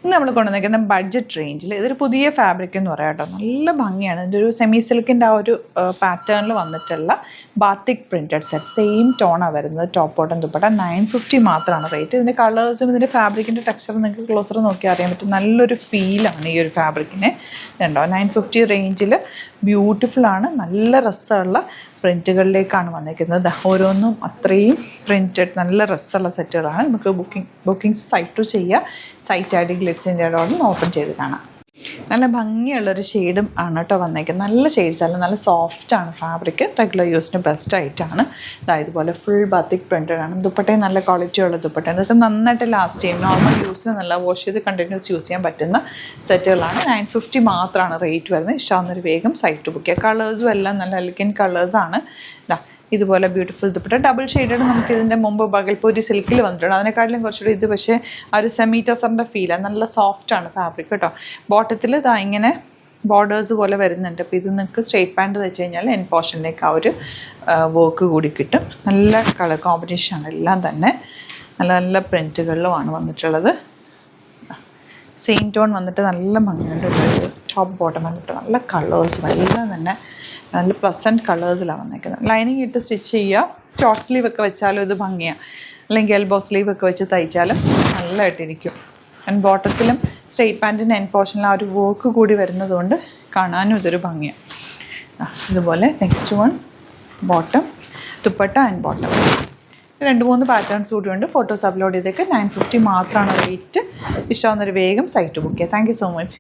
ഇന്ന് നമ്മൾ കൊണ്ടുവന്നിരിക്കുന്ന ബഡ്ജറ്റ് റേഞ്ചിൽ ഇതൊരു പുതിയ ഫാബ്രിക് എന്ന് പറയാം കേട്ടോ. നല്ല ഭംഗിയാണ്. ഇതിൻ്റെ ഒരു സെമി സിൽക്കിൻ്റെ ആ ഒരു പാറ്റേണിൽ വന്നിട്ടുള്ള ബാത്തിക് പ്രിൻറ്റഡ് സെറ്റ്. സെയിം ടോണാണ് വരുന്നത്. Top bottom dupatta. 950 മാത്രമാണ് റേറ്റ്. ഇതിൻ്റെ കളേഴ്സും ഇതിൻ്റെ ഫാബ്രിക്കിൻ്റെ ടെക്സ്ചറും നിങ്ങൾക്ക് ക്ലോസർ നോക്കി അറിയാൻ പറ്റും. നല്ലൊരു ഫീലാണ് ഈ ഒരു ഫാബ്രിക്കിന്. ഉണ്ടോ 950 റേഞ്ചിൽ ബ്യൂട്ടിഫുള്ളാണ്. നല്ല രസമുള്ള പ്രിൻറ്റുകളിലേക്കാണ് വന്നിരിക്കുന്നത്. ഓരോന്നും അത്രയും പ്രിൻറ്റഡ് നല്ല രസമുള്ള സെറ്റുകളാണ്. നമുക്ക് ബുക്കിംഗ്സ് സൈറ്റ് ടു ചെയ്യുക. സൈറ്റ് ഐ ഡി ഗ്ലിറ്റ്സിൻ്റെ ഒന്ന് ഓപ്പൺ ചെയ്ത് കാണാം. നല്ല ഭംഗിയുള്ളൊരു ഷെയ്ഡും ആണ് കേട്ടോ വന്നേക്കുന്നത്. നല്ല ഷെയ്ഡ്സ് അല്ല, നല്ല സോഫ്റ്റാണ് ഫാബ്രിക്. റെഗുലർ യൂസിന് ബെസ്റ്റ് ആയിട്ടാണ്. ഇതുപോലെ ഫുൾ ബാത്തിക് പ്രിൻറ്റഡ് ആണ്. ദുപ്പട്ടയും നല്ല ക്വാളിറ്റിയുള്ള ദുപ്പട്ട. ഇതൊക്കെ നന്നായിട്ട് ലാസ്റ്റ് ചെയ്യും. നോർമൽ യൂസിന് നല്ല വാഷ് ചെയ്ത് കണ്ടിന്യൂസ് യൂസ് ചെയ്യാൻ പറ്റുന്ന സെറ്റുകളാണ്. 950 മാത്രമാണ് റേറ്റ് വരുന്നത്. ഇഷ്ടമാവുന്നൊരു വേഗം സൈറ്റ് ബുക്ക് ചെയ്യുക. കളേഴ്സും എല്ലാം നല്ല എലിഗൻറ്റ് കളേഴ്സാണ്. ഇതുപോലെ ബ്യൂട്ടിഫുൾ ദുപ്പട്ട. ഡബിൾ ഷെയ്ഡഡ് നമുക്ക് ഇതിൻ്റെ മുമ്പ് ബഗൽപൂരി സിൽക്കിൽ വന്നിട്ടുണ്ട്. അതിനെക്കാട്ടിലും കുറച്ചുകൂടി ഇത് പക്ഷേ ആ ഒരു സെമി ടസറിൻ്റെ ഫീലാണ്. നല്ല സോഫ്റ്റാണ് ഫാബ്രിക് കേട്ടോ. ബോട്ടത്തിൽ ഇങ്ങനെ ബോർഡേഴ്സ് പോലെ വരുന്നുണ്ട്. അപ്പോൾ ഇത് നിങ്ങൾക്ക് സ്ട്രേറ്റ് പാൻറ്റ് വെച്ച് കഴിഞ്ഞാൽ എൻ പോർഷനിലേക്ക് ആ ഒരു വർക്ക് കൂടി കിട്ടും. നല്ല കളർ കോമ്പിനേഷനാണ് എല്ലാം തന്നെ. നല്ല നല്ല പ്രിൻറ്റുകളിലുമാണ് വന്നിട്ടുള്ളത്. സെയിം ടോൺ വന്നിട്ട് നല്ല ഭംഗിയുണ്ട്. ടോപ്പ് ബോട്ടം വന്നിട്ട് നല്ല കളേഴ്സും എല്ലാം തന്നെ നല്ല പ്ലസൻറ്റ് കളേഴ്സിലാണ് വന്നിരിക്കുന്നത്. ലൈനിങ് ഇട്ട് സ്റ്റിച്ച് ചെയ്യുക. ഷോർട്ട് സ്ലീവ് ഒക്കെ വെച്ചാലും ഇത് ഭംഗിയാണ്. അല്ലെങ്കിൽ എൽബോ സ്ലീവ് ഒക്കെ വെച്ച് തയ്ച്ചാലും നല്ലതായിട്ടിരിക്കും. ആൻഡ് ബോട്ടത്തിലും സ്ട്രെയിറ്റ് പാൻറ്റിൻ്റെ എൻ പോർഷനിൽ ആ ഒരു വർക്ക് കൂടി വരുന്നതുകൊണ്ട് കാണാനും ഇതൊരു ഭംഗിയാണ്. ഇതുപോലെ next one bottom dupatta and bottom. 2-3 patterns കൂടിയുണ്ട്. ഫോട്ടോസ് അപ്ലോഡ് ചെയ്തേക്ക്. 950 മാത്രമാണ് റേറ്റ്. ഇഷ്ടമാവുന്നൊരു വേഗം സൈറ്റ് ബുക്ക് ചെയ്യുക. Thank you so much.